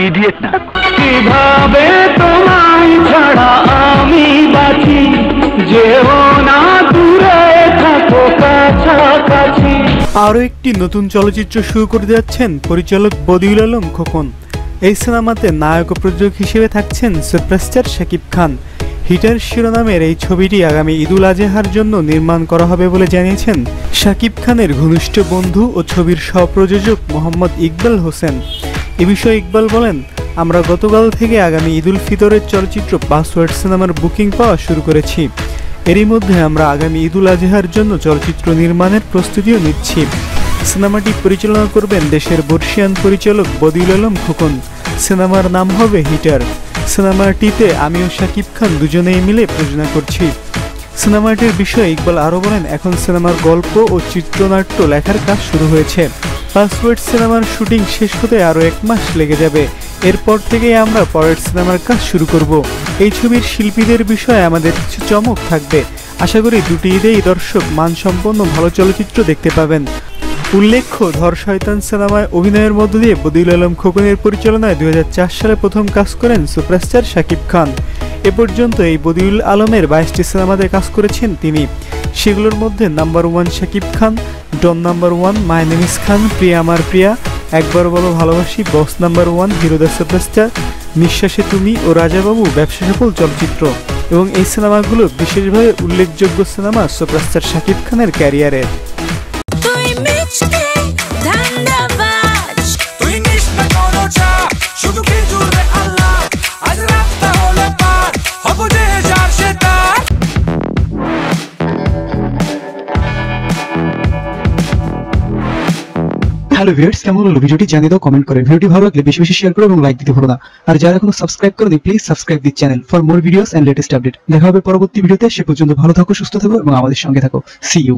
Idiot না। কিভাবে তোমায় ছাড়া আমি বাঁচি, যেও না দূরে থাকো কাছাকাছি। আরও একটি নতুন চলচ্চিত্র শুরু করে যাচ্ছেন পরিচালক বদিউল আলম খোকন। এই সিনেমাতে নায়ক ও প্রযোজক হিসেবে থাকছেন সুপারস্টার শাকিব খান। হিটার শিরোনামের এই ছবিটি আগামী ঈদুল আজহার জন্য নির্মাণ করা হবে বলে জানিয়েছেন শাকিব খানের ঘনিষ্ঠ বন্ধু ও ছবির সহপ্রযোজক মোহাম্মদ ইকবাল হোসেন। এ বিষয়ে ইকবাল বলেন, আমরা গতকাল থেকে আগামী ঈদুল ফিতরের চলচ্চিত্র পাসওয়ার্ড সিনেমার বুকিং পাওয়া শুরু করেছি। এরই মধ্যে আমরা আগামী ঈদুল আজহার জন্য চলচ্চিত্র নির্মাণের প্রস্তুতিও নিচ্ছি। সিনেমাটি পরিচালনা করবেন দেশের বর্ষিয়ান পরিচালক বদিউল আলম খোকন। সিনেমার নাম হবে হিটার। সিনেমাটিতে আমি ও শাকিব খান দুজনেই মিলে প্রযোজনা করছি। সিনেমাটির বিষয়ে ইকবাল আরও বলেন, এখন সিনেমার গল্প ও চিত্রনাট্য লেখার কাজ শুরু হয়েছে। পাসওয়ার্ড সিনেমার শুটিং শেষ হতে আরও 1 মাস লেগে যাবে। এরপর থেকেই আমরা পরের সিনেমার কাজ শুরু করব। এই ছবির শিল্পীদের বিষয়ে আমাদের কিছু চমক থাকবে। আশা করি দুটি ঈদেই দর্শক মানসম্পন্ন ভালো চলচ্চিত্র দেখতে পাবেন। উল্লেখ্য, ধর শয়তান সিনেমায় অভিনয়ের মধ্য দিয়ে বদিউল আলম খোকনের পরিচালনায় 2004 সালে প্রথম কাজ করেন সুপারস্টার শাকিব খান। এ পর্যন্ত এই বদিউল আলমের 22টি সিনেমাতে কাজ করেছেন তিনি। সেগুলোর মধ্যে number 1 Shakib Khan, Don number 1, my name is Khan, প্রিয়া আমার প্রিয়া, একবার বলো ভালোবাসি, boss number 1, hero the superstar, নিঃশ্বাসে তুমি ও রাজাবাবু ব্যবসা সফল চলচ্চিত্র। এবং এই সিনেমাগুলো বিশেষভাবে উল্লেখযোগ্য সিনেমা সুপারস্টার শাকিব খানের ক্যারিয়ারের। হ্যালো ভিউয়ার্স, কেমন হলো ভিডিওটি জানিয়ে দাও কমেন্ট করে। ভিডিওটি ভালো লাগলে বেশি বেশি শেয়ার করো এবং লাইক দিতে ভুলো না। আর যারা এখনো সাবস্ক্রাইব করোনি please subscribe this channel for more videos and latest update. দেখা হবে পরবর্তী ভিডিওতে। সে পর্যন্ত ভালো থাকো, সুস্থ থাকো এবং আমাদের সঙ্গে থাকো। See you.